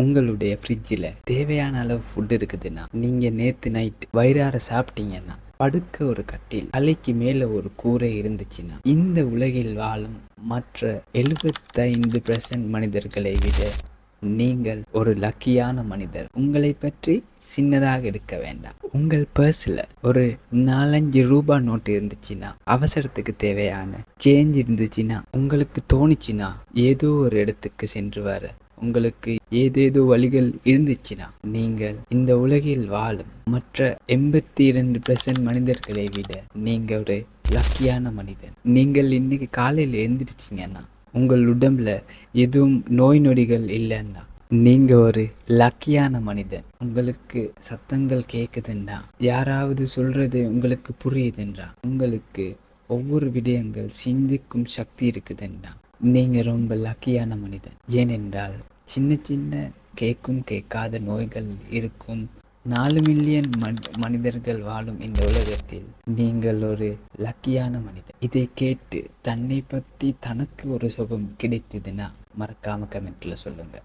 உங்களுடைய ஃப்ரிட்ஜில் தேவையான அளவு ஃபுட் இருக்குதுன்னா, நீங்கள் நேற்று நைட் வயிறார சாப்பிட்டீங்கன்னா, படுக்க ஒரு கட்டில், தலைக்கு மேலே ஒரு கூரை இருந்துச்சுன்னா, இந்த உலகில் வாழும் மற்ற 75% மனிதர்களை விட நீங்கள் ஒரு லக்கியான மனிதர். உங்களை பற்றி சின்னதாக எடுக்க வேண்டாம். உங்கள் பர்ஸில் ஒரு 4-5 ரூபாய் நோட்டு இருந்துச்சுன்னா, அவசரத்துக்கு தேவையான சேஞ்ச் இருந்துச்சுன்னா, உங்களுக்கு தோணுச்சுன்னா ஏதோ ஒரு இடத்துக்கு சென்று வர உங்களுக்கு ஏதேதோ வழிகள் இருந்துச்சுன்னா, நீங்கள் இந்த உலகில் வாழும் மற்ற 82% மனிதர்களை விட நீங்க ஒரு லக்கியான மனிதன். நீங்கள் இன்னைக்கு காலையில் எழுந்திரிச்சிங்கன்னா, உங்கள் உடம்புல எதுவும் நோய் நொடிகள் இல்லைன்னா நீங்க ஒரு லக்கியான மனிதன். உங்களுக்கு சத்தங்கள் கேட்குதுன்னா, யாராவது சொல்றது உங்களுக்கு புரியுதுன்றா, உங்களுக்கு ஒவ்வொரு விடயங்கள் சிந்திக்கும் சக்தி இருக்குதுன்னா, நீங்க ரொம்ப லக்கியான மனிதன். ஏனென்றால் சின்ன சின்ன கேட்கும் கேட்காத நோய்கள் இருக்கும் 4 மில்லியன் மனிதர்கள் வாழும் இந்த உலகத்தில் நீங்கள் ஒரு லக்கியான மனிதன். இதை கேட்டு தன்னை பற்றி தனக்கு ஒரு சுகம் கிடைத்ததுன்னா மறக்காம கமெண்ட்ல சொல்லுங்க.